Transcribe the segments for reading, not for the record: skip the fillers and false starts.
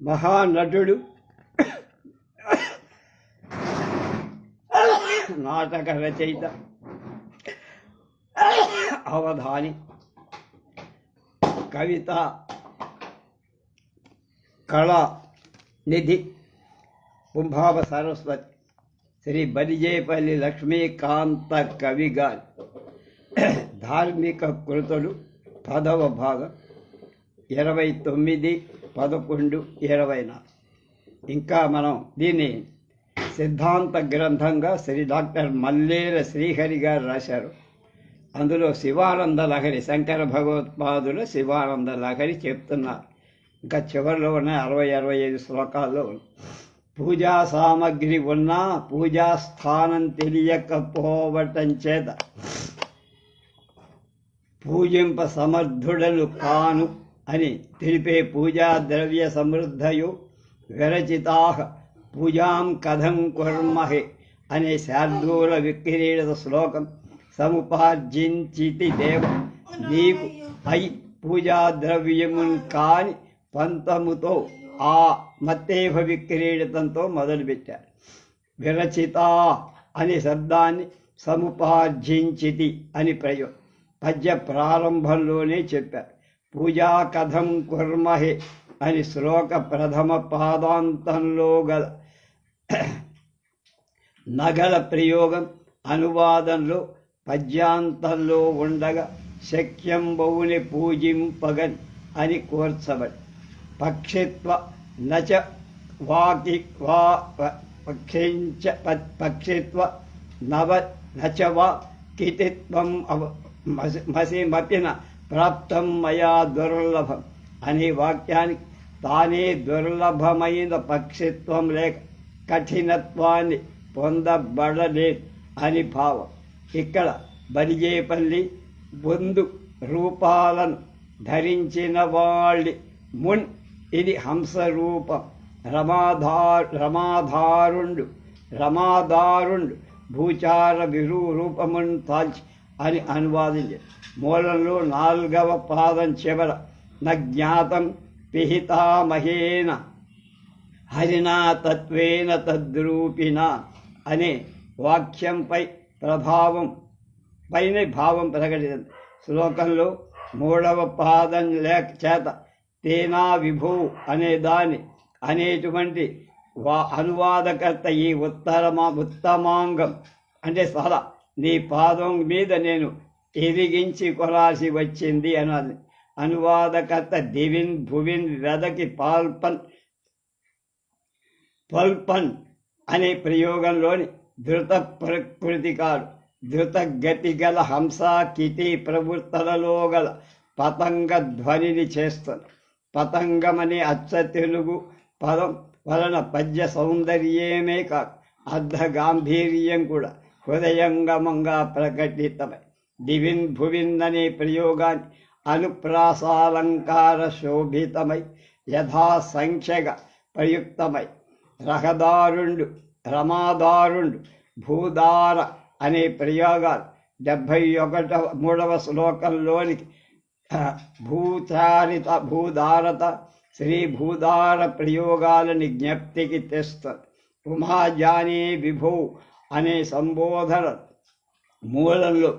మహానటుడు, నాటక రచయిత, అవధాని, కవిత కళా నిధి కుంభావ సరస్వతి శ్రీ బలిజేపల్లి లక్ష్మీకాంత కవి గారి ధార్మిక కృతులు 10వ భాగం 29/11/24. ఇంకా మనం దీన్ని సిద్ధాంత గ్రంథంగా శ్రీ డాక్టర్ మల్లేల శ్రీహరి గారు రాశారు. అందులో శివానంద లహరి, శంకర భగవత్పాదుల శివానంద లహరి చెప్తున్నారు. ఇంకా చివరిలో ఉన్న 60-65 శ్లోకాల్లో పూజా సామగ్రి ఉన్నా పూజా స్థానం తెలియకపోవటం చేత పూజింప సమర్థుడను కాను అని తెలిపే పూజా ద్రవ్య సమృద్ధయు విరచితాః పూజాం కథం కుర్మహే అనే శార్దూల విక్రీడిత శ్లోకం సముపార్జించితి దేవ నీకు అయి పూజా ద్రవ్యమున్ కాని పంతముతో ఆ మత్తేభ విక్రీడితంతో మొదలుపెట్టారు. విరచిత అనే శబ్దాన్ని సముపార్జించితి అని పద్య ప్రారంభంలోనే చెప్పారు. పూజా కథం కుర్మహే అని శ్లోక ప్రథమ పాదాంతంలో గల నగల ప్రయోగం అనువాదంలో పద్యాంతంలో ఉండగా శక్యం బౌని పూజింపగన్ అని కోర్చబడి పక్షిత్వ నచ వాకి వా పక్షించ పక్షిత్వ నవ నచ వా కితిత్వం మసిమపిన ప్రాప్తం మయా దుర్లభం అనే వాక్యానికి తానే దుర్లభమైన పక్షిత్వం లేక కఠినత్వాన్ని పొందబడలేదు అని భావం. ఇక్కడ బలిజేపల్లి బొందు రూపాలను ధరించిన వాళ్ళి మున్ ఇది హంసరూపం రమాదారుండు భూచార విరూపమున్ తాల్చి అని అనువాదించారు. మూలంలో 4వ పాదం చివర నజ్ఞాతం పిహితామహేన హరినా తత్వేన తద్రూపిణ అనే వాక్యంపై భావం ప్రకటించింది. శ్లోకంలో 3వ పాదం చేత తేనా విభూ అనే దాన్ని అనేటువంటి అనువాదకర్త ఈ ఉత్తమాంగం అంటే సల నీ పాదం మీద నేను ఎదిగించి కొరాల్సి వచ్చింది అన్నది. అనువాదకర్త దివిన్ భువిన్ వెదకి పల్పన్ అనే ప్రయోగంలోని ధృత ప్రకృతికారు ధృత గతి గల హంస కిటి ప్రవృత్తలలో గల పతంగ ధ్వనిని చేస్తారు. పతంగమనే అచ్చ తెలుగు పదం వలన పద్య సౌందర్యమే కాక అర్ధ గాంభీర్యం కూడా హృదయంగమంగా ప్రకటితమై దివిన్ భువిన్ అనే ప్రయోగాన్ని అనుప్రాసాలంకార శోభితమై యథాసంఖ్యగా ప్రయుక్తమై రహదారుండు రమాదారుండు భూదార అనే ప్రయోగాలు 73వ శ్లోకంలోనికి భూధారత శ్రీ భూధార ప్రయోగాలని జ్ఞప్తికి తెస్తారు. ఉమాజానీ విభూ అనే సంబోధన మూలంలో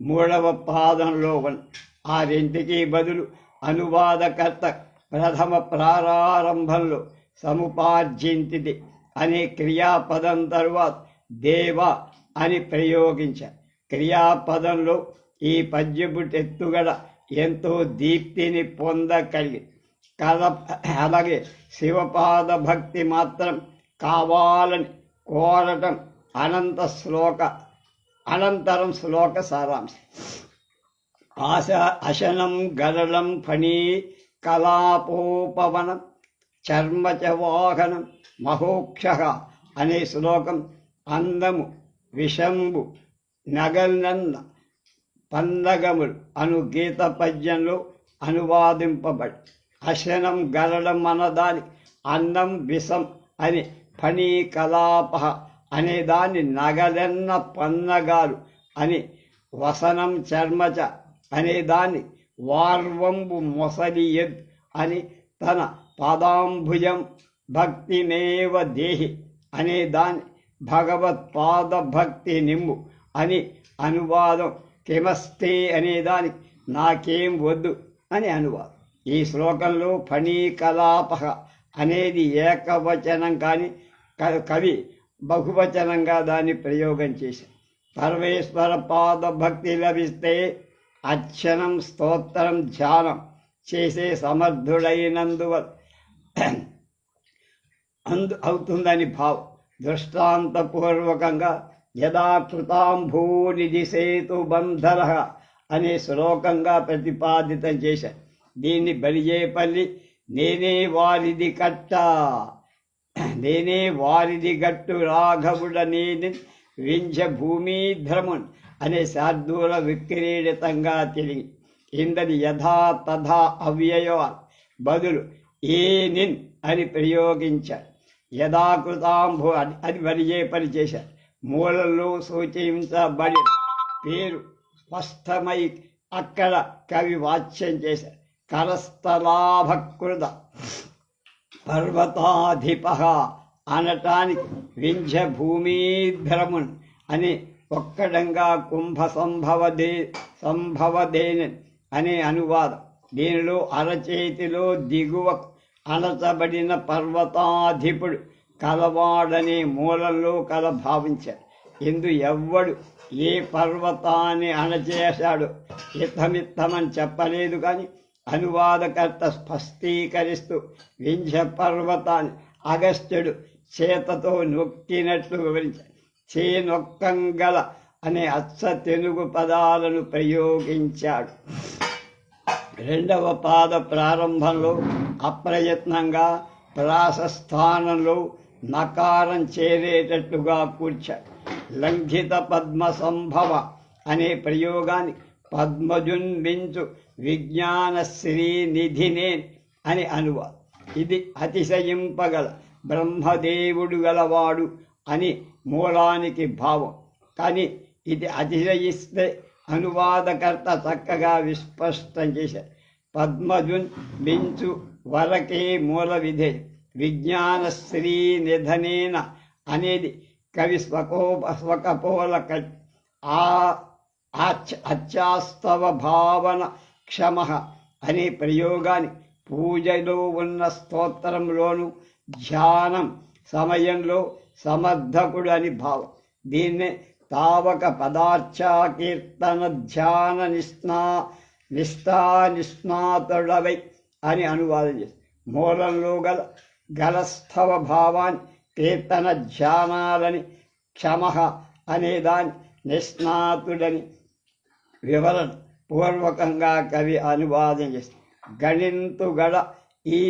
3వ పాదంలో ఆ రెంటికి బదులు అనువాదకర్త ప్రథమ ప్రారంభంలో సముపార్జించితి అనే క్రియాపదం తరువాత దేవ అని ప్రయోగించారు. క్రియాపదంలో ఈ పద్యపు ఎత్తుగడ ఎంతో దీప్తిని పొందగలిగి అలాగే శివపాద భక్తి మాత్రం కావాలని కోరటం అనంతరం శ్లోక సారాంశం. అశనం గరళం ఫణీ కలాపోపవనం చర్మచ వాహనం మహోక్ష అనే శ్లోకం అందము విషంబు నగల్నన్న పందగములు అను గీత పద్యంలో అనువాదింపబడి అశనం గరళం అన్నదాని అన్నం విషం అని ఫణీ కలాప అనే దాన్ని నగలెన్న పన్నగాలు అని వసనం చర్మచ అనే దాన్ని వార్వంబు మొసలి ఎద్ అని తన పాదాంభుజం భక్తిమేవ దేహి అనే దాన్ని భగవత్పాద భక్తి నిమ్ము అని అనువాదం. కిమస్తే అనే దానికి నాకేం వద్దు అని అనువాదం. ఈ శ్లోకంలో ఫణీకలాప అనేది ఏకవచనం కానీ కవి బహువచనంగా దాన్ని ప్రయోగం చేశారు. పరమేశ్వర పాద భక్తి లభిస్తే అర్చనం స్తోత్రం ధ్యానం చేసే సమర్థుడైనందువల్ల అవుతుందని భావం. దృష్టాంతపూర్వకంగా యదా కృతాంభూనిధి సేతు బంధర అనే శ్లోకంగా ప్రతిపాదితం చేశారు. దీన్ని బలిజేపల్లి నేనే వారిది కట్ట నేనే వారిది గట్టు రాఘవుడ నేని వింజ భూమిధ్రమున్ అనే శార్దూల విక్రీడితంగా తిరిగి ఇందని యథా తథా అవ్యయ బదులు ఏనిన్ అని ప్రయోగించారు. యథాకృతాంభు అది బలిజేపల్లి చేశారు. మూలంలో సూచించబడి పేరు స్పష్టమై అక్కడ కవి వాచ్యం చేశారు. కరస్థలాభకృత పర్వతాధిప అనటానికి వింధ్య భూమిధ్రమున్ అని ఒక్కడంగా కుంభ సంభవదేని అనే అనువాదం. దీనిలో అరచేతిలో దిగువ అణచబడిన పర్వతాధిపుడు కలవాడనే మూలంలో కల భావించారు. ఇందు ఎవ్వడు ఏ పర్వతాన్ని అణచేశాడు ఇత్తమిత్తమని చెప్పలేదు, కానీ అనువాదకర్త స్పష్టీకరిస్తూ వింధ్య పర్వతాన్ని అగస్త్యుడు చేతతో నొక్కినట్లు వివరించాడు. చేనొక్కంగల అనే అచ్చ తెలుగు పదాలను ప్రయోగించాడు. రెండవ పాద ప్రారంభంలో అప్రయత్నంగా ప్రాసస్థానంలో నకారం చేరేటట్లుగా కూర్చాడు. లంఘిత పద్మ సంభవ అనే ప్రయోగాన్ని పద్మజున్మించు విజ్ఞాన శ్రీనిధినే అని అనువాదం. ఇది అతిశయింపగల బ్రహ్మదేవుడు గలవాడు అని మూలానికి భావం. కానీ ఇది అతిశయిస్తే అనువాదకర్త చక్కగా విస్పష్టం చేశారు. పద్మజున్ మించు వరకే మూల విధేయం. విజ్ఞాన శ్రీనిధనేన అనేది కవి స్వకపోల అత్యాస్తవ భావన క్షమ అనే ప్రయోగాన్ని పూజలో ఉన్న స్తోత్రంలోను ధ్యానం సమయంలో సమర్థకుడు అని భావం. దీన్నే తావక పదార్థకీర్తన ధ్యాన నిష్ణాతుడవై అని అనువాదం చేస్తారు. మూలంలో గలస్థవ భావాన్ని కీర్తన ధ్యానాలని, క్షమ అనే దాన్ని నిష్ణాతుడని వివరణ పూర్వకంగా కవి అనువాదం చేస్తారు. గణింతుగడ ఈ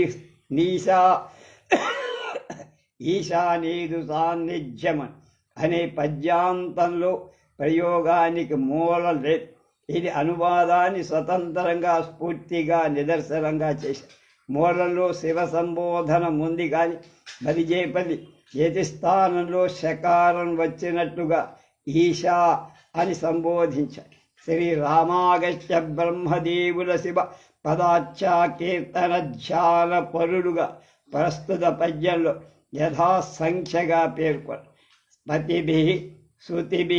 ఈశానీదు సాన్నిధ్యమన్ అనే పద్యాంతంలో ప్రయోగానికి మూలం లేదు. ఇది అనువాదాన్ని స్వతంత్రంగా స్ఫూర్తిగా నిదర్శనంగా చేశారు. మూలంలో శివ సంబోధన ఉంది, కానీ బలిజేపల్లి యతి స్థానంలో శకారం వచ్చినట్టుగా ఈశా అని సంబోధించారు. శ్రీరామాగస్త్య బ్రహ్మదేవుల శివ పదార్చా కీర్తన ధ్యాన పరుడుగా ప్రస్తుత పద్యంలో యథాసంఖ్యగా పేర్కొన్నారు. పతిభి శృతిభి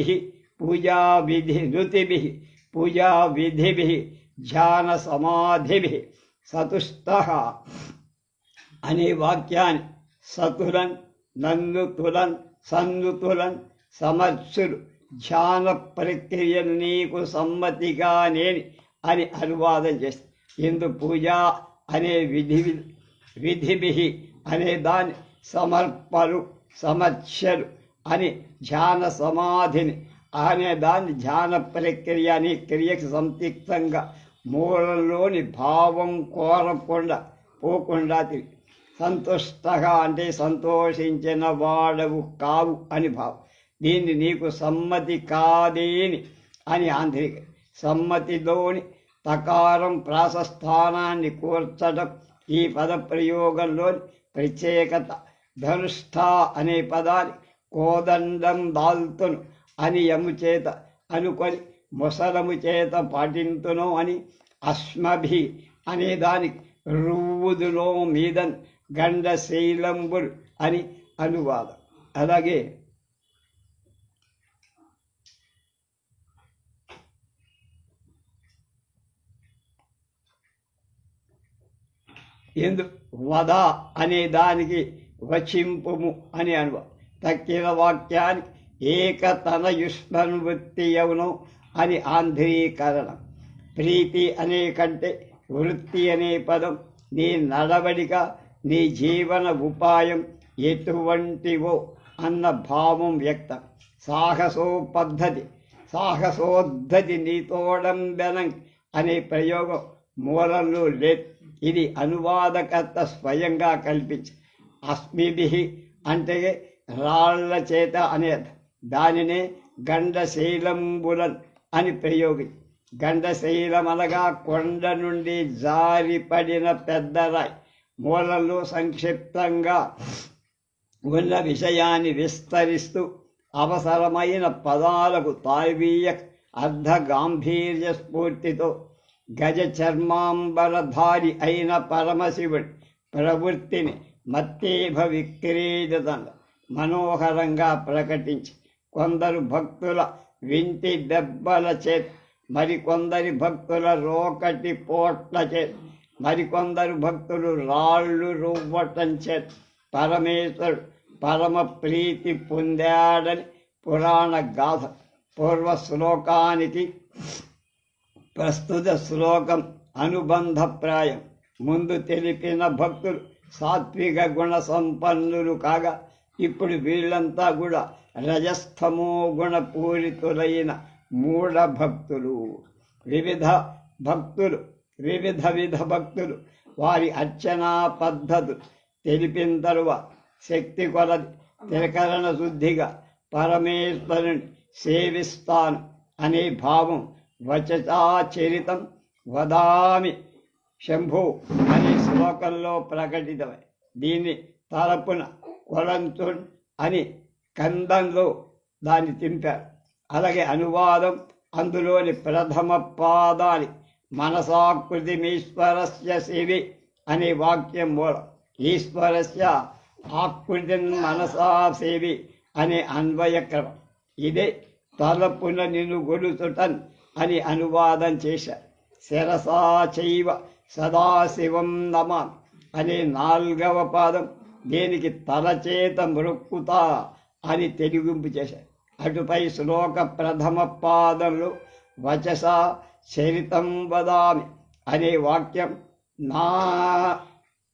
పూజా విధి ధ్యాన సమాధిభి సతుష్ట అనే వాక్యాన్ని సతులన్ నన్నుతులన్ సన్నుతులన్ సమర్చులు ధ్యాన ప్రక్రియను నీకు సమ్మతిగా నేని అని అనువాదం చేస్తారు. ఇందు పూజ అనే విధిభి అనే దాన్ని సమర్పలు సమర్చలు అని, ధ్యాన సమాధిని అనే దాన్ని ధ్యాన ప్రక్రియ అనే క్రియకు సంతిక్తంగా మూలంలోని భావం కోరకుండా పోకుండా తిరిగి సంతుష్టగా అంటే సంతోషించిన వాడవు కావు అని భావం. దీన్ని నీకు సమ్మతి కాదేని అని ఆంధ్రిక. సమ్మతిలోని తకారం ప్రాసస్థానాన్ని కూర్చడం ఈ పద ప్రయోగంలోని ప్రత్యేకత. ధనుష్ఠ అనే పదాన్ని కోదండం దాల్తును అని యము చేత అనుకొని ముసలము చేత పాటింతును అని, అశ్మభి అనే దానికి రువ్వుదులో మీదన్ గండశైలంబుల్ అని అనువాదం. అలాగే ఎందు వద అనే దానికి వచింపుము అని అనువాదం. తక్కిన వాక్యానికి ఏకతనయుష్మన్వృత్తి యౌనం అని ఆంధ్రీకరణం. ప్రీతి అనే కంటే వృత్తి అనే పదం నీ నడవడిక, నీ జీవన ఉపాయం ఎటువంటివో అన్న భావం వ్యక్తం. సాహసోద్ధతి నీతోడంబెనం అనే ప్రయోగం మూలంలో లేదు. ఇది అనువాదకర్త స్వయంగా కల్పించి అస్మిభి అంటే రాళ్ల చేత అనే దానినే గండశైలంబులన్ అని ప్రయోగించి, గండశైలమనగా కొండ నుండి జారిపడిన పెద్ద రాయి. మూలంలో సంక్షిప్తంగా ఉన్న విషయాన్ని విస్తరిస్తూ అవసరమైన పదాలకు తార్వీయ అర్ధ గాంభీర్య స్ఫూర్తితో గజ చర్మాంబరధారి అయిన పరమశివుడి ప్రవృత్తిని మత్తేభ విక్రీడితంగా మనోహరంగా ప్రకటించి కొందరు భక్తుల వింటి దెబ్బల చేత, మరికొందరి భక్తుల రోకటి పోట్ల చేత, మరికొందరు భక్తులు రాళ్ళు రువ్వటం చేత పరమేశ్వరుడు పరమ ప్రీతి పొందాడని పురాణ గాథ. పూర్వ శ్లోకానికి ప్రస్తుత శ్లోకం అనుబంధప్రాయం. ముందు తెలిపిన భక్తులు సాత్విక గుణ సంపన్నులు కాగా, ఇప్పుడు వీళ్ళంతా కూడా రజస్థమో గుణ పూరితులైన మూఢ భక్తులు. వివిధ భక్తులు వారి అర్చనా పద్ధతులు తెలిపిన తరువాత శక్తి కొలది త్రికరణ శుద్ధిగా పరమేశ్వరుని సేవిస్తాను అనే భావం వచసాచరితం వదామి శంభు అనే శ్లోకంలో ప్రకటితమై దీన్ని తరపున కొలంతున్ అని కందంలో దాన్ని తింపారు. అలాగే అనువాదం అందులోని ప్రథమ పాదాన్ని మనసాకృతిమీశ్వరస్య సేవి అనే వాక్యం మూలం ఈశ్వరస్య ఆకృతిన్ మనసా సేవి అనే అన్వయక్రమం. ఇదే తలపున నిన్ను గొలుచుటన్ అని అనువాదం చేశారు. శిరసా చైవ సదాశివం నమామి అనే 4వ పాదం దేనికి తలచేత మృక్కుతా అని తెలుగింపు చేశారు. అటుపై శ్లోక ప్రథమ పాదంలో వచస చరితం వదామి అనే వాక్యం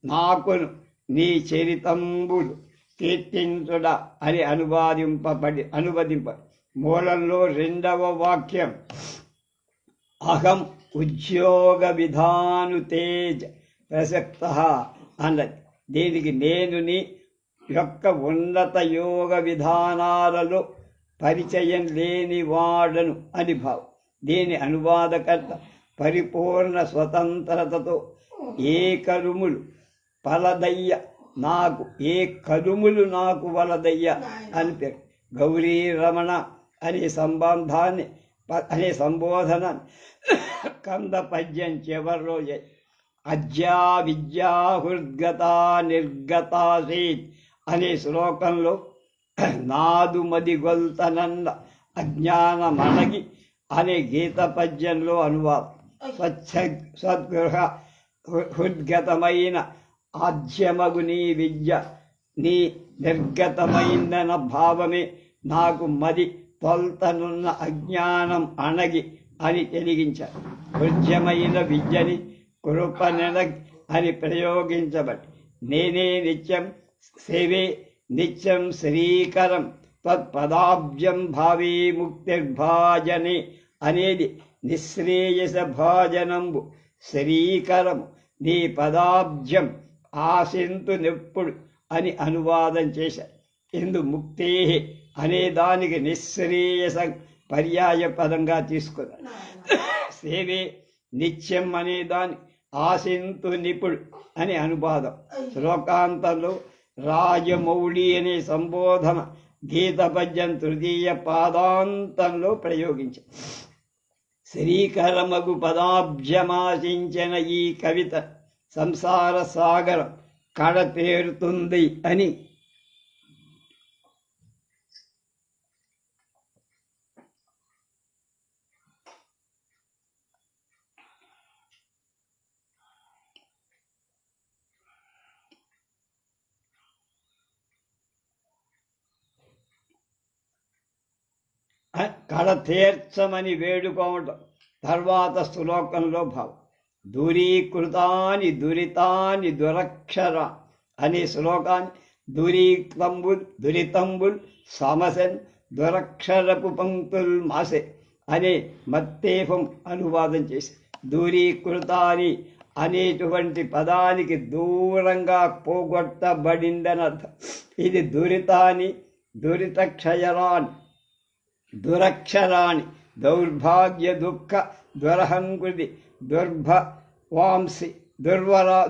నాకును నీ చరితంబులు కీర్తించుడ అని అనువదింప. మూలంలో 2వ వాక్యం అహం ఉద్యోగ విధాను తేజ ప్రసక్త అన్నది. దీనికి నేను నీ యొక్క ఉన్నత యోగ విధానాలలో పరిచయం లేని వాడను అని భావం. దీని అనువాదకర్త పరిపూర్ణ స్వతంత్రతతో ఏ కరుములు నాకు వలదయ్య అని పేరు. గౌరీ రమణ అనే సంబోధన కంద పద్యం చివర్లో అజ్జా విద్యా హృద్గత నిర్గతాసీత్ అనే శ్లోకంలో నాదు మదిగొల్తనంద అజ్ఞానమణగి అనే గీత పద్యంలో అనువాదం. సద్గృహ హృద్గతమైన ఆజ్యమగు నీ విద్య నీ నిర్గతమైందన భావమే నాకు మది తొల్తనున్న అజ్ఞానం అణగి అని తెలిగించారు. హృద్యమైన విద్యని కృపనెనగి అని ప్రయోగించబడి నేనే నిత్యం సేవే నిత్యం శ్రీకరం తత్పదాబ్జం భావీ ముక్తిర్భాజనే అనేది నిశ్రేయస భాజనంబు శ్రీకరము నీ పదాబ్జం ఆశింతు నెప్పుడు అని అనువాదం చేశారు. ఇందు ముక్తే అనే దానికి నిశ్రేయస పర్యాయ పదంగా తీసుకున్నారు. సేవే నిత్యం అనే దాని ఆశింతు నిపుడు అని అనువాదం. శ్లోకాంతంలో రాజమౌళి అనే సంబోధన గీత పద్యం 3వ పాదాంతంలో ప్రయోగించారు. శ్రీకరమగు పదాబ్జమాశించిన ఈ కవిత సంసార సాగరం కడతేరుతుంది అని. కడతీర్చమని వేడుకోవటం. తర్వాత శ్లోకంలో భావం దూరీకృతాని దురితాని దురక్షర అనే శ్లోకాన్ని దురితంబుల్ సమసెన్ దురక్షరపు పంక్తుల్ మాసే అనే మత్తేఫం అనువాదం చేసి దూరీకృతాని అనేటువంటి పదానికి దూరంగా పోగొట్టబడిందని అర్థం. ఇది దురితాని దురితక్షయరాని దురక్షరాణి దౌర్భాగ్య దుఃఖ దురహంకృతి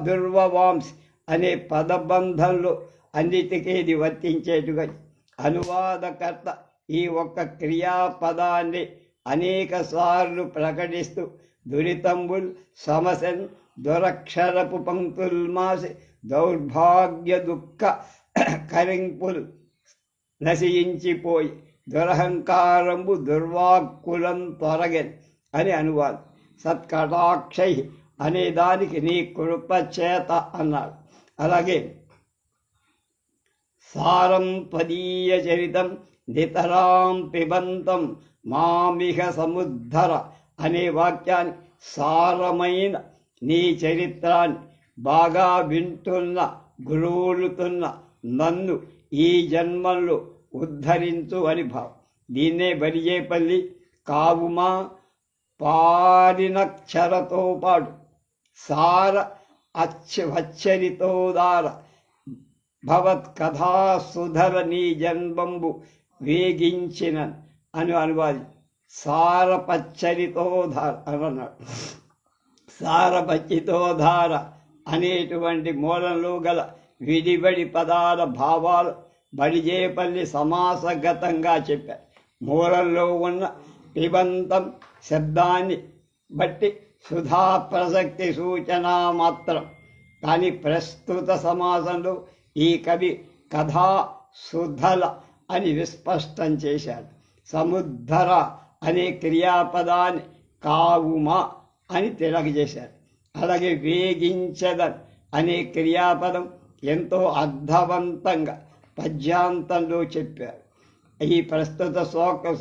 దుర్వవాంసి అనే పదబంధంలో అన్నిటికీ ఇది వర్తించేటుగా అనువాదకర్త ఈ ఒక్క క్రియాపదాన్ని అనేక సార్లు ప్రకటిస్తూ దురితంబుల్ సమసెన్ దురక్షరపు పంక్తుల్ మాసి దౌర్భాగ్య దుఃఖ కరింపులు నశించిపోయి దురహంకారంబు దుర్వాక్కులం తొరగెన్ అని అనువాదం. సత్కటాక్షై అనే దానికి నీ కృపచేత అన్నాడు. అలాగే సారం త్వదీయ చరితం నితరాం పిబంతం మామిహ సముద్ధర అనే వాక్యాన్ని సారమైన నీ చరిత్రాన్ని బాగా వింటున్న గురువులుతున్న నన్ను ఈ జన్మల్లో ఉద్ధరించు అని భావం. దీన్నే బలిజేపల్లి కావుమా పాడినక్షరతో పాటు సార వచ్చరితోదార భవత్ కథాసుధర నీ జన్మంబు వేగించిన అని అనువాది. సారపచ్చరితోధార అన్నాడు. సారపచ్చితోధార అనేటువంటి మూలంలో గల విడిబడి పదాల భావాలు బడిజేపల్లి సమాసగతంగా చెప్పారు. మూలంలో ఉన్న పిబంతం శబ్దాన్ని బట్టి సుధా ప్రసక్తి సూచన మాత్రం. కానీ ప్రస్తుత సమాసంలో ఈ కవి కథా సుధల అని విస్పష్టం చేశాడు. సముద్ధర అనే క్రియాపదాన్ని కావుమా అని తెలియజేశారు. అలాగే వేగించదన్ అనే క్రియాపదం ఎంతో అర్థవంతంగా పద్యాంతంలో చెప్పారు. ఈ ప్రస్తుత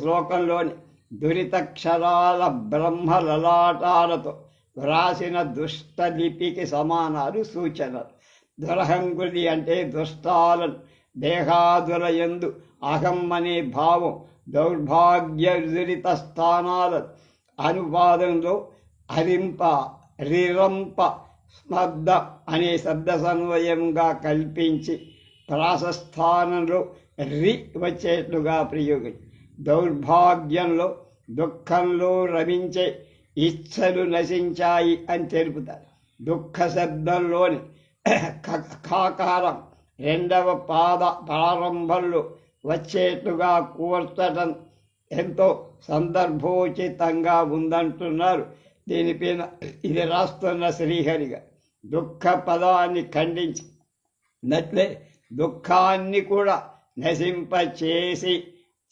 శ్లోకంలోని దురితక్షరాల బ్రహ్మలలాటాలతో వ్రాసిన దుష్టలిపికి సమానాలు సూచనలు. దురహంకృతి అంటే దుష్టాలను దేహాదులయందు అహం అనే భావం దౌర్భాగ్య దురిత స్థానాలను అనువాదంలో అరింప రిరంప స్మబ్ద అనే శబ్ద సమన్వయంగా కల్పించి ప్రాసస్థానంలో రి వచ్చేట్లుగా ప్రయోగించి దౌర్భాగ్యంలో దుఃఖంలో రమించే ఇచ్చలు నశించాయి అని తెలుపుతారు. దుఃఖ శబ్దంలోని ఖాకారం రెండవ పాద ప్రారంభంలో వచ్చేట్లుగా కూర్చటం ఎంతో సందర్భోచితంగా ఉందంటున్నారు. దీనిపైన ఇది రాస్తున్న శ్రీహరిగా దుఃఖ పదాన్ని ఖండించినట్లే దుఃఖాన్ని కూడా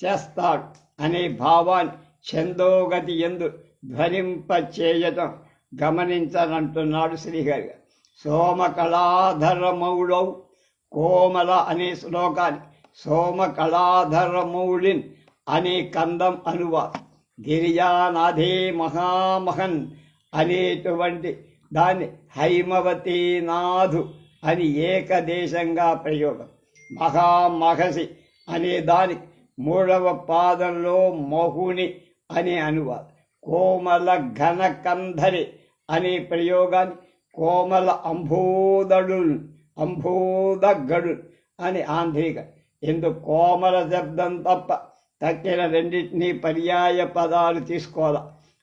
చేస్తాడు అనే భావాన్ని ఛందోగతి ఎందు ధ్వనింపచేయటం గమనించనంటున్నాడు శ్రీహరిగా. సోమకళాధరమౌళౌ కోమల అనే శ్లోకాన్ని సోమకళాధరమౌళిన్ అనే కందం అనువాదం. గిరిజానాథే మహామహన్ అనేటువంటి దాన్ని హైమవతీనాథు అని ఏకదేశంగా ప్రయోగం. మహామహసి అనే దానికి మూడవ పాదంలో మహుని అనే అనువాదం. కోమల ఘనకంధరి అనే ప్రయోగాన్ని కోమల అంబోదగడు అని ఆంధ్రిక. ఎందుకు కోమల శబ్దం తప్ప తక్కిన రెండింటినీ పర్యాయ పదాలు తీసుకోవాలి.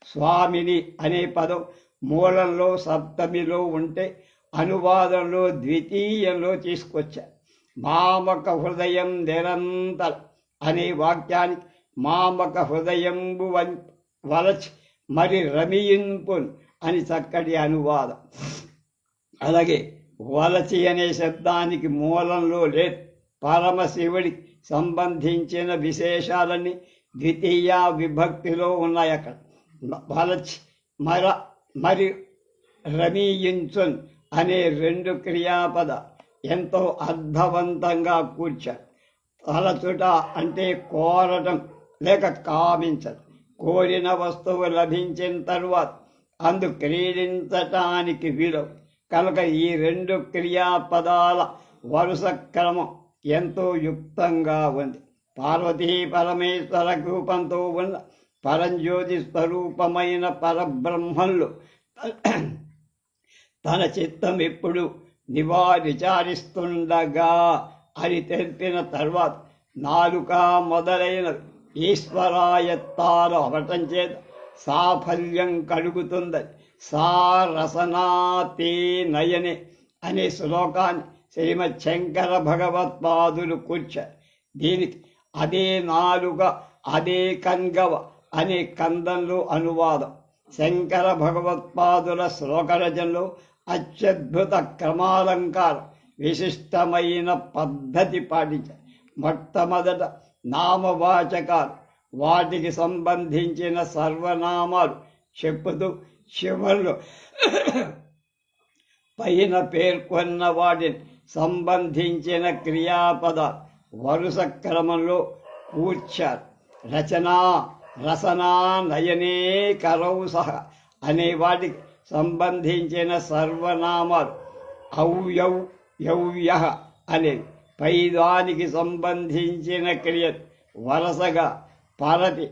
స్వామిని అనే పదం మూలంలో సప్తమిలో ఉంటే అనువాదంలో ద్వితీయంలో తీసుకొచ్చారు. మామక హృదయం నిరంతర అనే వాక్యానికి మామక హృదయంబు వలచి మరి రమియింపు అని చక్కటి అనువాదం. అలాగే వలచి అనే శబ్దానికి మూలంలో లేదు. పరమశివుడికి సంబంధించిన విశేషాలన్నీ ద్వితీయ విభక్తిలో ఉన్నాయి. అక్కడ వలచి మరి రమీయించున్ అనే రెండు క్రియాపద ఎంతో అర్థవంతంగా కూర్చారు. తలచుట అంటే కోరటం లేక కామించడం. కోరిన వస్తువు లభించిన తరువాత అందు క్రీడించటానికి వీలు కనుక ఈ రెండు క్రియాపదాల వరుస క్రమం ఎంతో యుక్తంగా ఉంది. పార్వతీ పరమేశ్వర రూపంతో ఉన్న పరంజ్యోతి స్వరూపమైన పరబ్రహ్మంలో తన చిత్తం ఎప్పుడు విచారిస్తుండగా అని తెలిపిన తర్వాత నాలుక మొదలైన ఈశ్వరాయత్తాలు అవటం చేత సాఫల్యం కలుగుతుందని సా రసనాతే నయనే అనే శ్లోకాన్ని శ్రీమద్ శంకర భగవత్పాదులు కూర్చారు. దీనికి అదే నాలుక అదే కన్గవ అనే కందంలో అనువాదం. శంకర భగవత్పాదుల శ్లోకరచనలో అత్యద్భుత క్రమాలంకారం విశిష్టమైన పద్ధతి పాటించారు. మొట్టమొదట నామవాచకాలు వాటికి సంబంధించిన సర్వనామాలు చెప్పుతూ చివరిలో పైన పేర్కొన్న వాటిని సంబంధించిన క్రియాపదాలు వరుస క్రమంలో కూర్చారు. రచన రసనా నయనే కరౌ సహ అనే వాటికి సంబంధించిన సర్వనామాలు ఔయౌ యౌయ అనేవి. పైదానికి సంబంధించిన క్రియలు వరసగా పరతి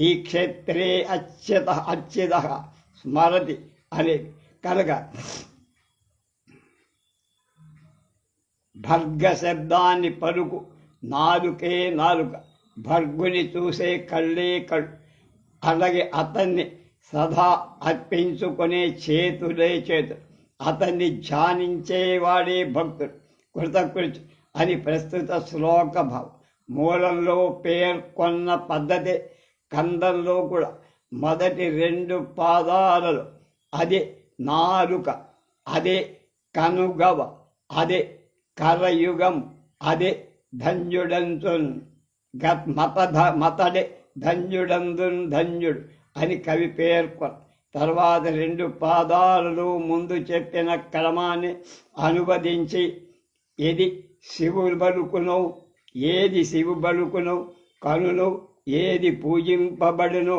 ఈ క్షేత్రే అచ్యుత స్మరతి అనేవి. కనుక భర్గ శబ్దాన్ని పలుకు నాలుకే నాలుక, భర్గుని చూసే కళ్ళే కళ్ళు, అలాగే అతన్ని సదా అర్పించుకునే చేతులే చేతులు, అతన్ని ధ్యానించేవాడే భక్తుడు కృతకృత్యు అని ప్రస్తుత శ్లోక భావం. మూలంలో పేర్కొన్న పద్ధతి కందంలో కూడా మొదటి రెండు పాదాలలో అదే నాలుక, అదే కనుగవ, అదే కరయుగం, అదే ధన్యుడంతున్ మతడే ధన్యుడందున్ ధన్యుడు అని కవి పేర్కొన్న తర్వాత రెండు పాదాలలో ముందు చెప్పిన క్రమాన్ని అనువదించి ఏది శివుడు బలుకునో ఏది శివు బలుకునో కనును ఏది పూజింపబడునో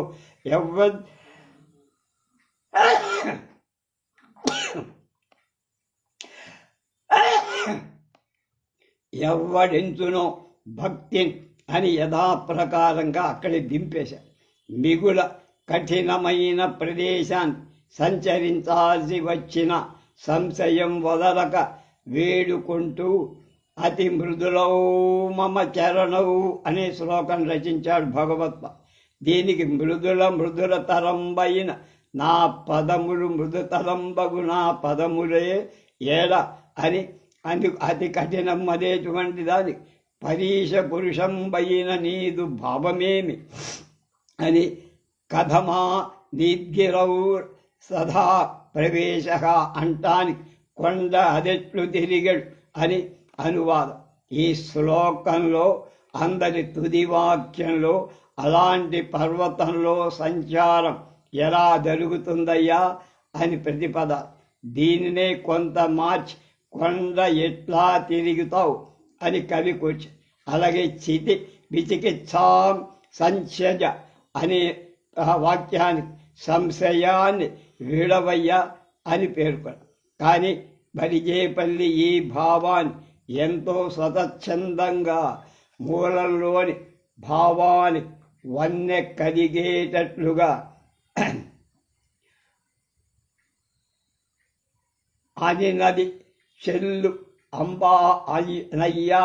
ఎవ్వడించునో భక్తిని అని యథాప్రకారంగా అక్కడి దింపేశారు. మిగుల కఠినమైన ప్రదేశాన్ని సంచరించాల్సి వచ్చిన సంశయం వదలక వేడుకుంటూ అతి మృదులౌ మమ చరణౌ అనే శ్లోకం రచించాడు భగవత్ప. దీనికి మృదుల తరంబైన నా పదములు మృదుతరంబగు నా పదములే ఏడ అని అందుకు అతి కఠినం అదేటువంటి దానికి పరీష పురుషంబైన నీదు భావమేమి అని కథమా నిద్గిరౌ సదా ప్రవేశ అంటానికి కొండ అదెట్లు తిరిగడు అని అనువాదం. ఈ శ్లోకంలో అందరి తుది వాక్యంలో అలాంటి పర్వతంలో సంచారం ఎలా జరుగుతుందయ్యా అని ప్రతిపద. దీనినే కొంత మార్చి కొండ ఎట్లా తిరుగుతావు అని కవి కూర్చు. అలాగే చితి విచికిత్సాం సంచజ అనే వాక్యానికి సంశయాన్ని విడవయ్యా అని పేర్కొన్న. కానీ బలిజేపల్లి ఈ భావాన్ని ఎంతో స్వతచ్ఛందంగా మూలంలోని భావాన్ని వన్నె కదిగేటట్లుగా అని నది చెల్లు అంబా నయ్యా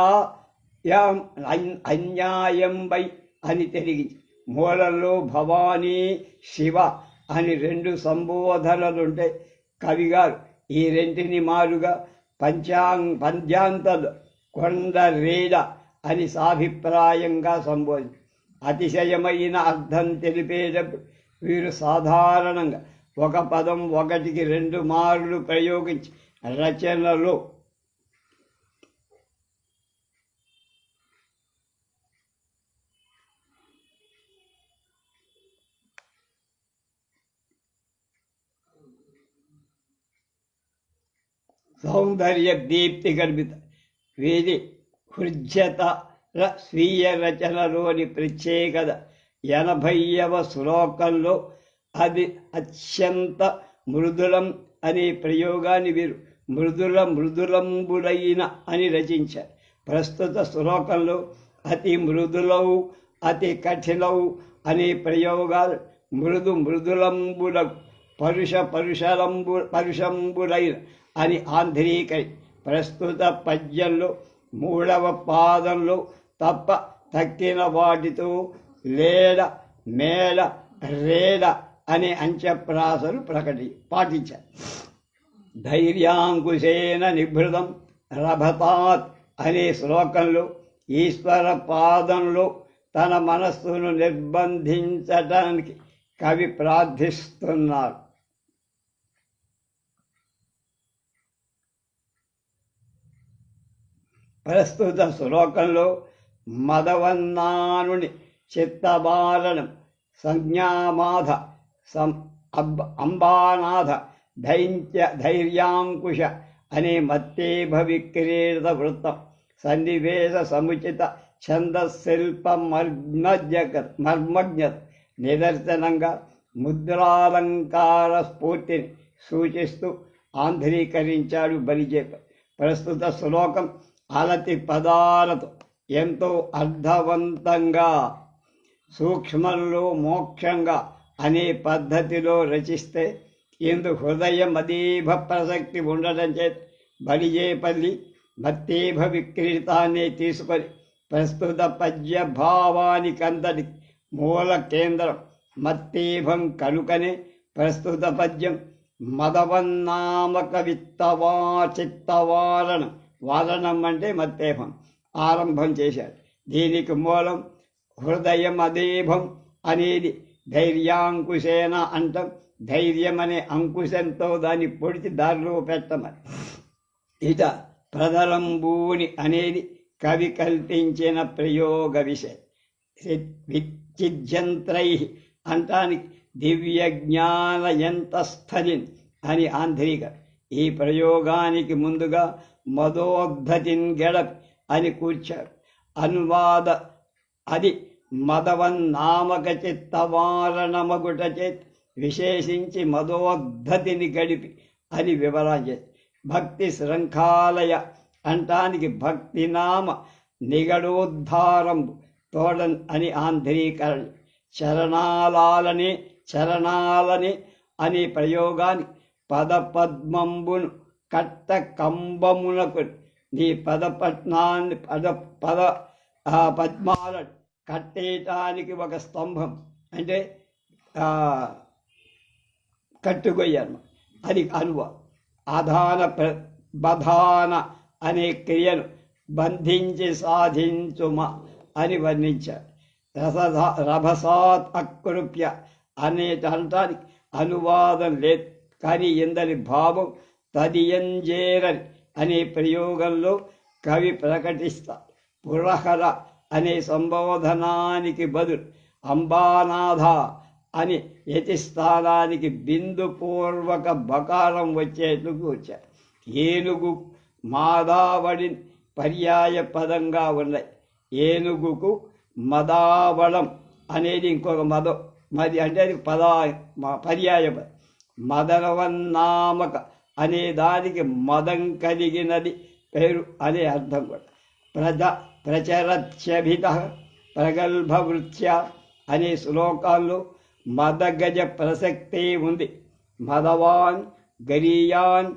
అన్యాయంబై అని తెలిగింది. మూలంలో భవానీ శివ అని రెండు సంబోధనలుంటే కవిగారు ఈ రెంటిని మారుగా పంచాంతలు కొండ రేడ అని సాభిప్రాయంగా సంబోధి అతిశయమైన అర్థం తెలిపేటప్పుడు వీరు సాధారణంగా ఒక పదం ఒకటికి రెండు మార్లు ప్రయోగించి రచనలు సౌందర్య దీప్తి గర్భిత వీరి హృజ్యతర స్వీయ రచనలోని ప్రత్యేకత 80వ శ్లోకంలో అది అత్యంత మృదులం అనే ప్రయోగాన్ని వీరు మృదులంబులైన అని రచించారు. ప్రస్తుత శ్లోకంలో అతి మృదులవు అతి కఠినవు అనే ప్రయోగాలు మృదులంబులకు పరుషంబులైన అని ఆంధ్రీకరి ప్రస్తుత పద్యంలో 3వ పాదంలో తప్ప తక్కిన వాటితో లేడ మేడ రేడ అనే అంత్యప్రాసలు పాటించారు. ధైర్యాంకుశేన నిభృతం రభతాత్ అనే శ్లోకంలో ఈశ్వర పాదంలో తన మనస్సును నిర్బంధించటానికి కవి ప్రార్థిస్తున్నారు. ప్రస్తుత శ్లోకంలో మదవన్నానుని చిత్తబాలనం సంజ్ఞామాధ అంబానాథ ధైర్యాంకుశ అనే మత్తేభ విక్రీడిత వృత్తం సన్నివేశ సముచిత ఛందశిల్ప మర్మజ్ఞత నిదర్శనంగా ముద్రాలంకార స్ఫూర్తిని సూచిస్తూ ఆంధ్రీకరించాడు బలిజేప. ప్రస్తుత శ్లోకం అలతి పదాలతో ఎంతో అర్థవంతంగా సూక్ష్మంలో మోక్షంగా అనే పద్ధతిలో రచిస్తే ఇందు హృదయమదీభ ప్రసక్తి ఉండటం చేత బలిజేపల్లి మత్తేభ విక్రీడితాన్ని తీసుకొని ప్రస్తుత పద్య భావానికంతటి మూల కేంద్రం మత్తేభం కనుకనే ప్రస్తుత పద్యం మదవన్నామక చిత్తవారణం వారణం అంటే మత్తేభం ఆరంభం చేశాడు. దీనికి మూలం హృదయం అదేభం అనేది ధైర్యాంకుశేన అంటాం. ధైర్యం అనే అంకుశంతో దాన్ని పొడిచి దారిలో పెట్టమని. ఇట ప్రదలంబూని అనేది కవి కల్పించిన ప్రయోగ విషయం. విచ్చిద్యంత్రై అంటానికి దివ్య జ్ఞాన యంతస్థలిన్ అని ఆంధ్రీక. ఈ ప్రయోగానికి ముందుగా మదోద్ధతిన్ గెడపి అని కూర్చారు. అనువాద అది మదవన్నామక చిత్తవారణమగుట చేత్ విశేషించి మదోద్ధతిని గడిపి అని వివరణ. భక్తి శృంఖాలయ అంటానికి భక్తినామ నిగడోద్ధారంబు తోడన్ అని ఆంధ్రీకరణ. చరణాలని అనే ప్రయోగాన్ని పదపద్మంబును కట్ట కంబమునకు నీ పదపట్నాన్ని పద్మాలను కట్టేయటానికి ఒక స్తంభం అంటే కట్టుకొయ్యాను. అది అనువ. బధాన అనే క్రియను బంధించి సాధించుమ అని వర్ణించారు. రభసాత్ అకృప్య అనేటానికి అనువాదం లేదు, కానీ ఇందరి భావం తదియంజేరని అనే ప్రయోగంలో కవి ప్రకటిస్తారు. పురహర అనే సంబోధనానికి బదులు అంబానాథ అని యతిస్థానానికి బిందుపూర్వక బకారం వచ్చేందుకు వచ్చారు. ఏనుగు మాదావళి పర్యాయ పదంగా ఉన్నాయి. ఏనుగుకు మదావళం అనేది ఇంకొక మది అంటే అది పర్యాయ పదం. మదనవన్నామక అనే దానికి మదం కలిగినది పేరు అనే అర్థం కూడా. ప్రచరత్యభిత ప్రగల్భవృత్య అనే శ్లోకాల్లో మదగజ ప్రసక్తే ఉంది. మదవాన్ గరీయాన్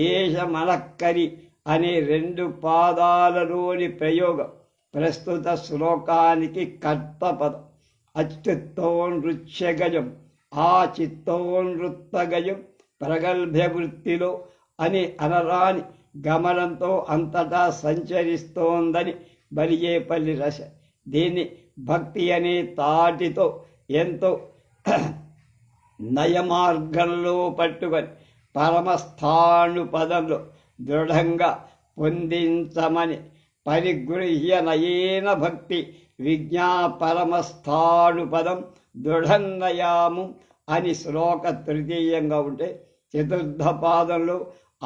ఏష మనక్కరి అనే 2 పాదాలలోని ప్రయోగం ప్రస్తుత శ్లోకానికి కర్తపదం. అచ్యుత్తోనృత్యగజం ఆ చిత్తోనృత్తగజం ప్రగల్భవృత్తిలో అని అనరాని గమనంతో అంతటా సంచరిస్తోందని బలిజేపల్లి రస. దీన్ని భక్తి అనే తాటితో ఎంతో నయమార్గంలో పట్టుకొని పరమస్థాను పదంలో దృఢంగా పొందించమని పరిగృహ్యనయేన భక్తి విజ్ఞాపరమస్థాణుపదం దృఢన్నయాము అని శ్లోక తృతీయంగా ఉంటే చతుర్థ పాదంలో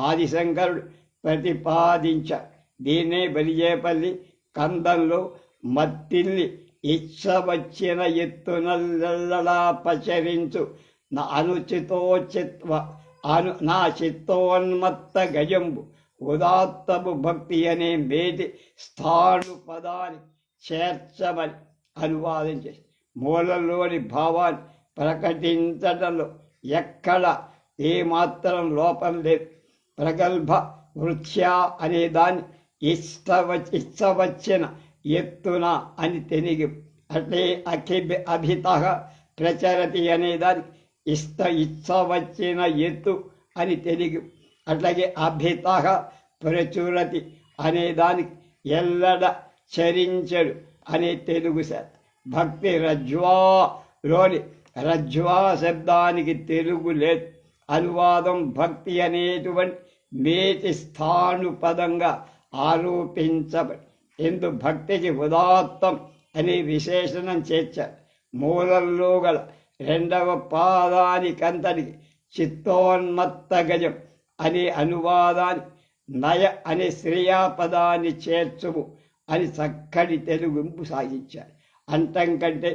ఆదిశంకరుడు ప్రతిపాదించారు. దీన్నే బలిజేపల్లి కందంలో మత్తిల్లి ఇచ్చ వచ్చిన ఎత్తునల్లలా పచరించు నా చిత్తోన్మత్త గజంబు ఉదాత్తము భక్తి అనే మేటి స్థాను పదాన్ని చేర్చమని అనువాదం చేసి మూలంలోని భావాన్ని ప్రకటించడంలో ఎక్కడ ఏమాత్రం లోపం లేదు. ప్రగల్భ వృత్యా అనే దాన్ని ఇచ్చవచ్చిన ఎత్తున అని తెనిగి అట్లే అభిత ప్రచరతి అనేదానికి ఇచ్చవచ్చిన ఎత్తు అని తెలిగి అట్లాగే అభిత ప్రచురతి అనేదానికి ఎల్లడ చరించడు అనే తెలుగు సార్. భక్తి రజ్వాలోని రజ్వా శబ్దానికి తెలుగు లేదు. అనువాదం భక్తి అనేటువంటి మేటి స్థానుపదంగా ఆరోపించబడి ఎందు భక్తికి ఉదాత్తం అనే విశేషణం చేర్చారు. మూలంలో గల రెండవ పాదానికంతటికి చిత్తోన్మత్త గజం అనే అనువాదాన్ని నయ అనే శ్రేయాపదాన్ని చేర్చుము అని చక్కటి తెలుగుంపు సాగించారు. అంతం కంటే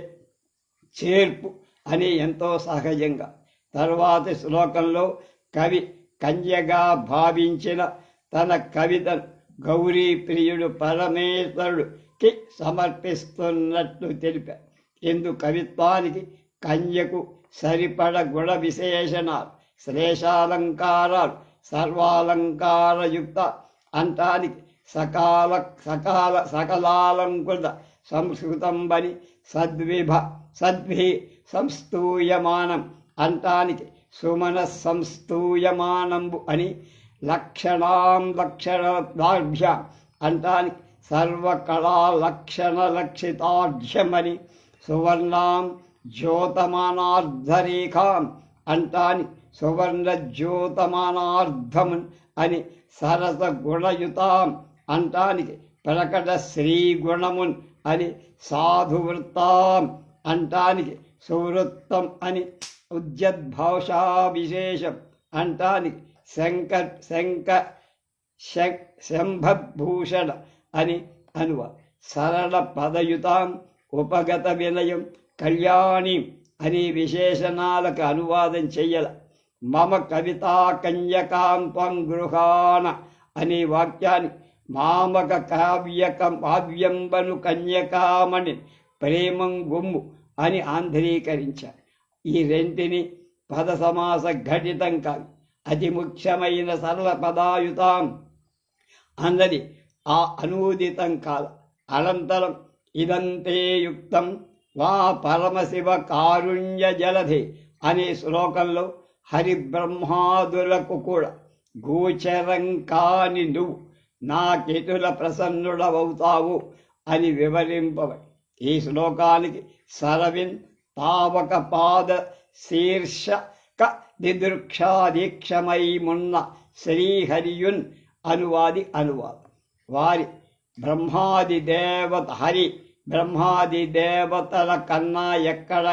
చేర్పు అని ఎంతో సహజంగా. తర్వాతి శ్లోకంలో కవి కన్యగా భావించిన తన కవితను గౌరీ ప్రియుడు పరమేశ్వరుడికి సమర్పిస్తున్నట్లు తెలిపారు. ఇందు కవిత్వానికి కన్యకు సరిపడ గుణ విశేషణాలు, శ్లేషాలంకారాలు, సర్వాలంకారయుక్త అంటానికి సకలాలంకృత సంస్కృతం బని సద్భి సంస్తూయమానం అంటానికి సుమన సంస్తూయమానంబు అని లక్షణాభ్యాం అంటానికి సర్వకళా లక్షణ లక్షితాఢ్యమని సువర్ణాం జ్యోతమానార్ధరేఖాం అంటాని సువర్ణ జ్యోతమానార్ధమున్ అని సరస గుణయుతాం అంటానికి ప్రకట శ్రీగుణమున్ అని సాధువృత్తాం అంటానికి సువృత్తం అని ఉద్యద్భాషా విశేషం అంటానికి శంభభూషణ అని అనువ సరళ పదయుతాం ఉపగత వినయం కళ్యాణి అనే విశేషణాలకు అనువాదం చెయ్యాల. మమ కవితా కన్యకాంతం గృహాణ అనే వాక్యాన్ని మామక కావ్యంబను కన్యకామణి ప్రేమం గుమ్ము అని ఆంధ్రీకరించారు. ఈ రెంటిని పద సమాస ఘటితం కాదు, అతి ముఖ్యమైన సరళ పదాయుతాం అన్నది ఆ అనూదితం కాల. అనంతరం ఇదంతే యుక్తం వా పరమశివ కారుణ్య జలధి అనే శ్లోకంలో హరిబ్రహ్మాదులకు కూడా గోచరం కాని నువ్వు నాకెటుల ప్రసన్నుడవవుతావు అని వివరింపబడి ఈ శ్లోకానికి సరవిన్ తావక పాద శీర్షక దిదృక్షాదీక్షమై మున్న శ్రీహరియున్ అనువాదం. వారి బ్రహ్మాది దేవతల కన్నా ఎక్కడ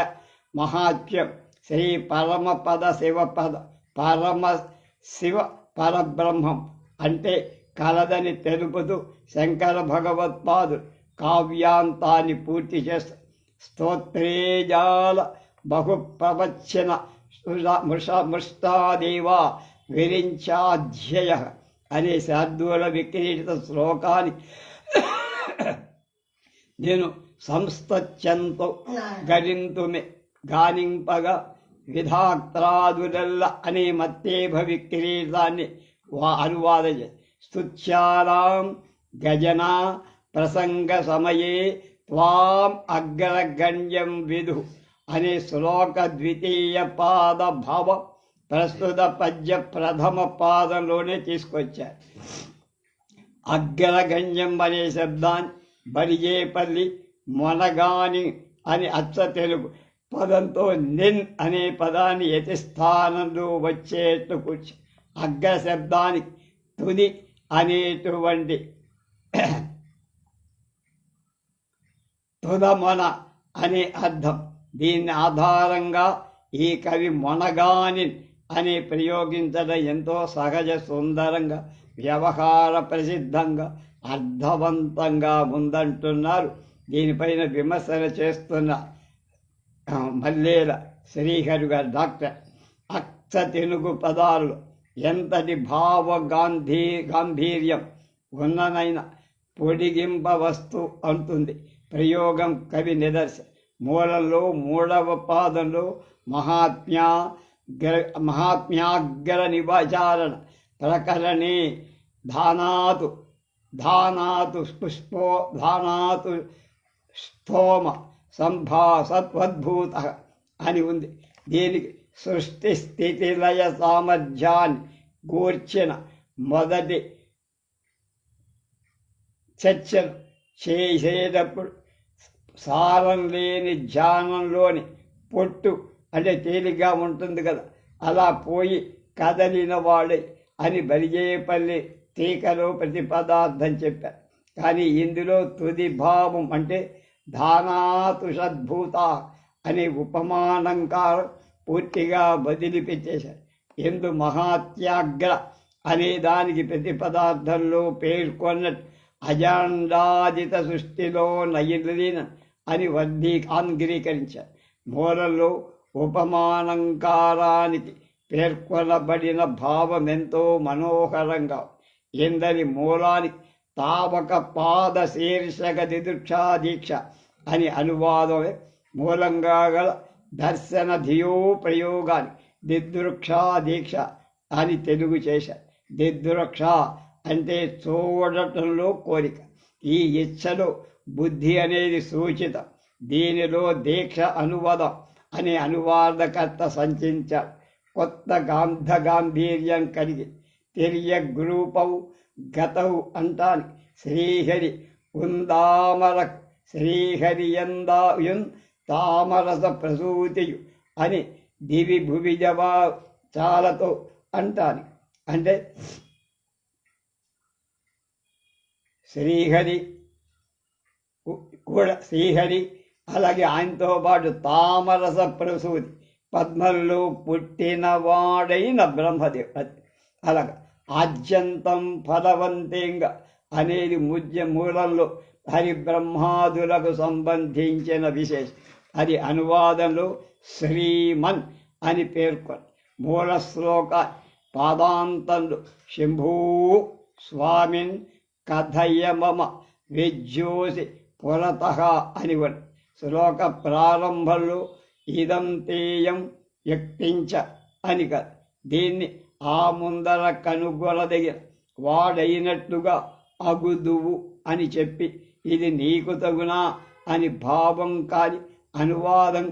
మహాత్మ్యం శ్రీ పరమపద శివ పరబ్రహ్మం అంటే కలదని తెలుపుతూ శంకర భగవత్పాదులు కావ్యాంతాన్ని పూర్తి చేస్తారు. స్తోత్రేజాల బహుప్రవచన మృష్టాదేవా విరించాధ్యయ అనే శార్దూల విక్రీడిత శ్లోకాన్ని నేను సంస్థత్యంతో గరింతుమే గానింపగా విధాత్రాదులల్ల అనే మత్తేభ విక్రీడితాన్ని అనువాదం చేసి స్తుత్యానాం గజనా ప్రసంగ సమయే త్వాం అగ్రగణ్యం విదు అనే శ్లోక ద్వితీయ పాద భావం ప్రస్తుత పద్య ప్రథమ పాదంలోనే తీసుకొచ్చారు. అగ్రగణ్యం అనే శబ్దాన్ని బలిజేపల్లి మొనగాని అని అచ్చ తెలుగు పదంతో నిన్ అనే పదాన్ని యతి స్థానంలో వచ్చేట్లు కూర్చి అగ్ర శబ్దానికి తుది అనేటువంటి తుదమొన అనే అర్థం. దీన్ని ఆధారంగా ఈ కవి మొనగాని అని ప్రయోగించడం ఎంతో సహజ, సుందరంగా, వ్యవహార ప్రసిద్ధంగా, అర్థవంతంగా ఉందంటున్నారు. దీనిపైన విమర్శన చేస్తున్న మల్లేల శ్రీహరి గారు డాక్టర్. అచ్చ తెలుగు పదాలు ఎంతటి గాంభీర్యం ఉన్ననైనా పొడిగింపవస్తు అంటుంది ప్రయోగం కవి నిదర్శనం. మూలంలో 3వ పాదంలో మహాత్మ్యాగ్ర నివాచారణ ప్రకరణే ధానాతు స్థోమ సంభాసత్వద్భూత అని ఉంది. దీనికి సృష్టి స్థితి లయ సామర్థ్యాన్ని గూర్చిన మొదటి చర్చను చేసేటప్పుడు సారం లేని ధ్యానంలోని పొట్టు అంటే తేలిగ్గా ఉంటుంది కదా, అలా పోయి కదలిన వాడే అని బలిజేపల్లి టీకలో ప్రతిపదార్థం చెప్పారు. కానీ ఇందులో తుది భావం అంటే ధానాతుషద్భూత అనే ఉపమానంకారం పూర్తిగా వదిలిపెట్టేశారు. ఎందు మహాత్యాగ్ర అనే దానికి ప్రతిపదార్థంలో పేర్కొన్నట్టు అజాండాదిత సృష్టిలో నయలీనం అని అంగీకరించారు. మూలంలో ఉపమానంకారానికి పేర్కొనబడిన భావం ఎంతో మనోహరంగా ఎందరి మూలానికి తావక పాద శీర్షక దిదుక్షా దీక్ష అని అనువాదమే మూలంగా గల దర్శన ధియో ప్రయోగాన్ని దిదృక్షా దీక్ష అని తెలుగు చేశారు. దిదృక్ష అంటే చూడటంలో కోరిక. ఈ ఇచ్చలో బుద్ధి అనేది సూచితం. దీనిలో దీక్ష అనువాదం అనే అనువాదకర్త సంచించాడు. కొత్త గాంభీర్యం కలిగి తిరియ గ్రూపవు గతవు అంటాని శ్రీహరి ఉందామర శ్రీహరియందాయున్ తామరస ప్రసూతియు అని దివి భువి జవా చాలతో అంటాని. అంటే శ్రీహరి కూడా శ్రీహరి, అలాగే ఆయనతో పాటు తామరస ప్రసూతి పద్మంలో పుట్టినవాడైన బ్రహ్మదేవ్. అలాగా ఆద్యంతం ఫలవంతంగా అనేది మూలంలో హరిబ్రహ్మాదులకు సంబంధించిన విశేషం. అది అనువాదంలో శ్రీమన్ అని పేర్కొని మూల శ్లోక పాదాంతంలో శంభూ స్వామిన్ కథయ మమ విజ్యోసి పురతః అనివన్. శ్లోక ప్రారంభంలో ఇదం తేయం వ్యక్తించ అని కాదు, దీన్ని ఆ ముందర కనుగొనదగిన వాడైనట్లుగా అగుదువు అని చెప్పి ఇది నీకు తగునా అని భావం కాని అనువాదం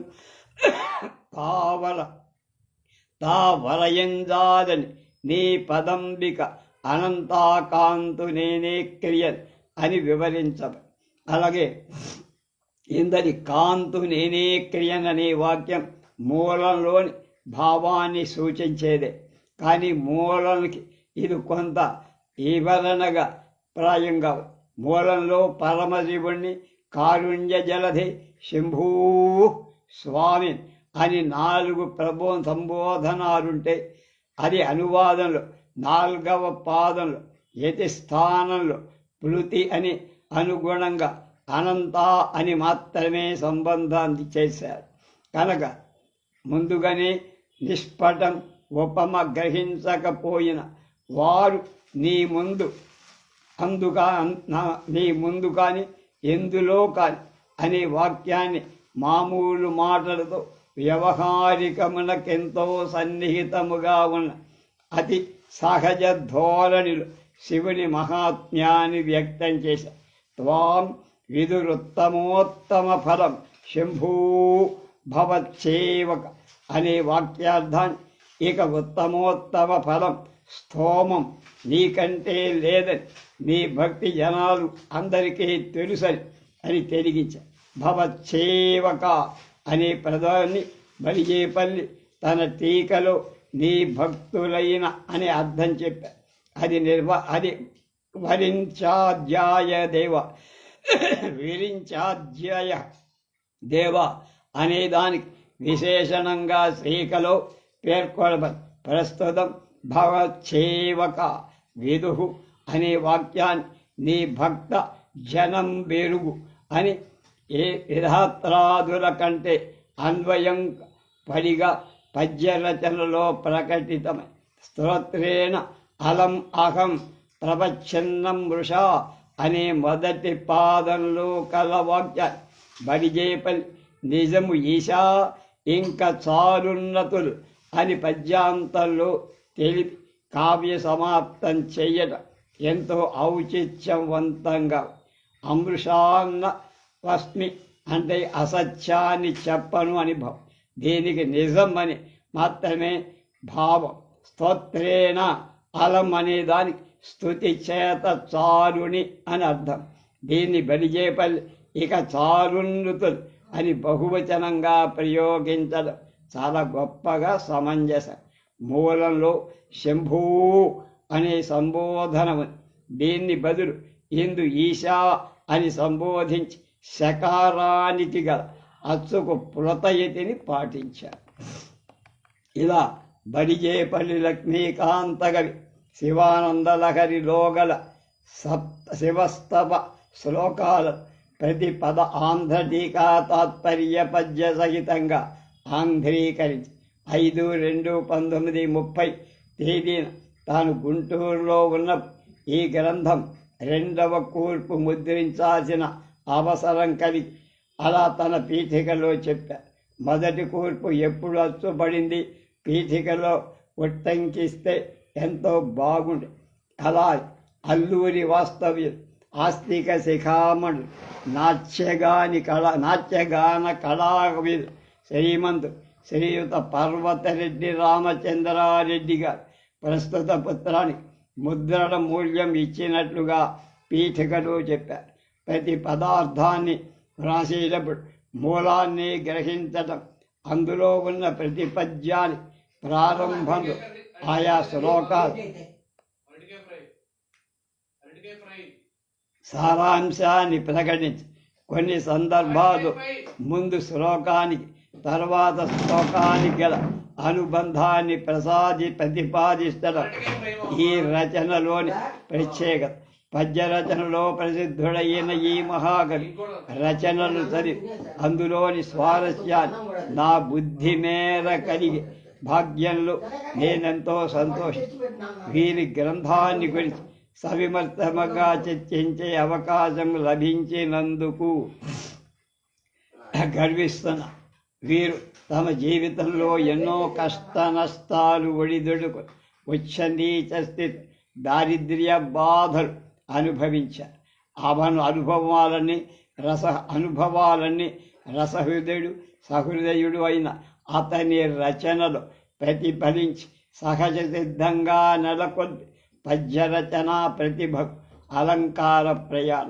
తావరయంజాదని నీ పదంబిక అనంతాకాంతు నేనే క్రియన్ అని వివరించబ. అలాగే ఇందరి కాంతు నేనే క్రియన్ అనే వాక్యం మూలంలోని భావాన్ని సూచించేదే. కానీ మూలానికి ఇది కొంత వివరణగా ప్రాయంగా మూలంలో పరమశివుణ్ణి కారుణ్య జలధి శంభూ స్వామి అని 4 సంబోధనాలుంటే అది అనువాదంలో 4వ పాదంలో యతి స్థానంలో ప్లుతి అని అనుగుణంగా అనంత అని మాత్రమే సంబంధాన్ని చేశారు. కనుక ముందుగానే నిష్పటం ఉపమ గ్రహించకపోయిన వారు నీ ముందు కానీ ఎందులో కానీ అనే వాక్యాన్ని మామూలు మాటలతో వ్యవహారికమునకెంతో సన్నిహితముగా ఉన్న అతి సహజ ధోరణిలో శివుని మహాత్మ్యాన్ని వ్యక్తం చేశారు. త్వాం విదురుత్తమోత్తమ ఫలం శంభూ భవచ్చేవక అనే వాక్యార్థాన్ని ఇక ఉత్తమోత్తమ ఫలం స్థోమం నీకంటే లేదని నీ భక్తి జనాలు అందరికీ తెలుసని అని తెలిగించారు. భవచ్చేవక అనే పదాన్ని బలిజేపల్లి తన టీకలో నీ భక్తులైన అనే అర్థం చెప్పారు. అది వరించాధ్యాయ దేవ విరించాధ్యాయ దేవ అనే దానికి విశేషణంగా శ్రీకలో పేర్కొనబడి ప్రస్తుతం భవచ్చేవక విదుహు అనే వాక్యాన్ని నీ భక్త జనం బెరుగు అని ఏ విధాత్రాదుల కంటే అన్వయం పడిగా పద్యరచనలో ప్రకటితమై స్తోత్రేణ అలం అహం ప్రవచ్ఛన్నం వృషా అనే మొదటి పాదంలో కల వాక్యాన్ని బడిజేపల్లి నిజము ఈశా ఇంకా చాలున్నతులు అని పద్యాంతంలో తెలిపి కావ్య సమాప్తం చెయ్యడం ఎంతో ఔచిత్యవంతంగా అమృషాన్న వస్మి అంటే అసత్యాన్ని చెప్పను అని భావం. దీనికి నిజం అని మాత్రమే భావం. స్తోత్రేణ అలం అనే దానికి స్తుతి చేత చారుని అని అర్థం. దీన్ని బలిజేపల్లి ఇక చారున్నతులు అని బహువచనంగా ప్రయోగించడం చాలా గొప్పగా సమంజసం. మూలంలో శంభూ అనే సంబోధన ఉంది. దీన్ని బదులు ఇందు ఈశా అని సంబోధించి శకారానికి గల అచ్చుకు పులతయతిని పాటించారు. ఇలా బడిజేపల్లి లక్ష్మీకాంతగవి శివానందలహరిలో గల శివస్తవ శ్లోకాల ప్రతి పద ఆంధ్ర టీకా తాత్పర్య పద్య సహితంగా ఆంధ్రీకరించి 5/2/1930 తేదీన తాను గుంటూరులో ఉన్న ఈ గ్రంథం 2వ కూర్పు ముద్రించాల్సిన అవసరం కలిగి అలా తన పీఠికలో చెప్పారు. మొదటి కూర్పు ఎప్పుడు అచ్చుబడింది, పీఠికలో ఉట్టంకిస్తే ఎంతో బాగుంది. అలా అల్లూరి వాస్తవ్యం ఆస్తిక శిఖామణులు నాట్యగాన కళావిదు శ్రీయుత పర్వతరెడ్డి రామచంద్రారెడ్డి గారు ప్రస్తుత పుత్రానికి ముద్రణ మూల్యం ఇచ్చినట్లుగా పీఠికలో చెప్పారు. ప్రతి పదార్థాన్ని వ్రాసేటప్పుడు మూలాన్ని గ్రహించటం, అందులో ఉన్న ప్రతి పద్యాన్ని ప్రారంభంలో ఆయా శ్లోకాలు సారాంశాన్ని ప్రకటించి కొన్ని సందర్భాలు ముందు శ్లోకానికి తర్వాత శ్లోకానికి గల అనుబంధాన్ని ప్రతిపాదిస్తడం ఈ రచనలోని ప్రత్యేకత. పద్య రచనలో ప్రసిద్ధుడైన ఈ మహాకవి రచనలు చదివి అందులోని స్వారస్యాన్ని నా బుద్ధి మేర కలిగి భాగ్యంలో నేనెంతో సంతోషించి వీరి గ్రంథాన్ని గురించి సవిమర్శముగా చర్చించే అవకాశం లభించినందుకు గర్విస్తున్నా. వీరు తమ జీవితంలో ఎన్నో కష్ట నష్టాలు ఒడిదొడుకు ఉచ్చనీచ స్థితి దారిద్ర్య బాధలు అనుభవించారు. అనుభవాలన్నీ సహృదయుడు అయిన అతని రచనలు ప్రతిఫలించి సహజ సిద్ధంగా నెలకొల్పి పద్యరచన ప్రతిభకు అలంకార ప్రయాణ.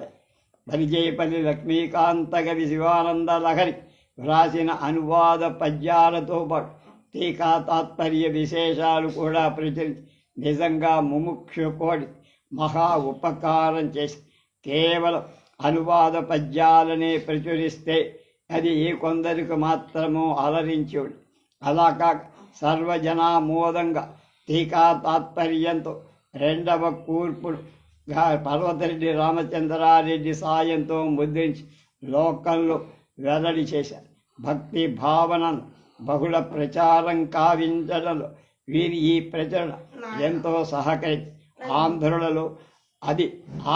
బలిజేపల్లి లక్ష్మీకాంతకవి శివానంద లహరి వ్రాసిన అనువాద పద్యాలతో పాటు టీకా తాత్పర్య విశేషాలు కూడా ప్రచురించి నిజంగా ముముక్షు కోడి మహా ఉపకారం చేసి కేవలం అనువాద పద్యాలనే ప్రచురిస్తే అది ఏ కొందరికి మాత్రము అలరించుడు. అలా కాక సర్వజనామోదంగా టీకా తాత్పర్యంతో 2వ కూర్పుడు పర్వతరెడ్డి రామచంద్రారెడ్డి సాయంతో ముద్రించి లోకంలో వెల్లడి చేశారు. భక్తి భావనను బహుళ ప్రచారం కావించడంలో వీరి ఈ ప్రచురణ ఎంతో సహకరించి ఆంధ్రులలో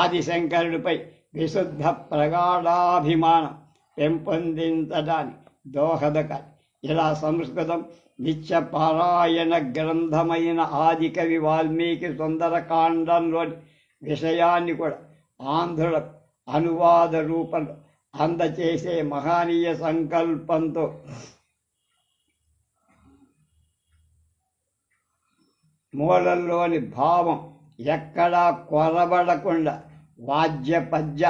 ఆదిశంకరుడిపై విశుద్ధ ప్రగాఢాభిమానం పెంపొందించడానికి దోహదకారి. ఇలా సంస్కృతం నిత్య పారాయణ గ్రంథమైన ఆదికవి వాల్మీకి సుందరకాండంలోని విషయాన్ని కూడా ఆంధ్రుల అనువాద రూపంలో అందచేసే మహనీయ సంకల్పంతో మూలంలోని భావం ఎక్కడా కొరబడకుండా వాద్య పద్య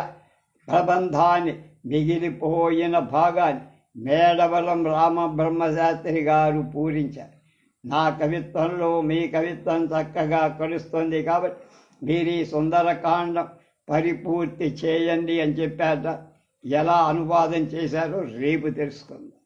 ప్రబంధాన్ని మిగిలిపోయిన భాగాన్ని మేడవరం రామబ్రహ్మశాస్త్రి గారు పూరించారు. నా కవిత్వంలో మీ కవిత్వం చక్కగా కలుస్తుంది కాబట్టి మీరు ఈ సుందరకాండం పరిపూర్తి చేయండి అని చెప్పారట. ఎలా అనువాదం చేశారో రేపు తెలుసుకుందాం.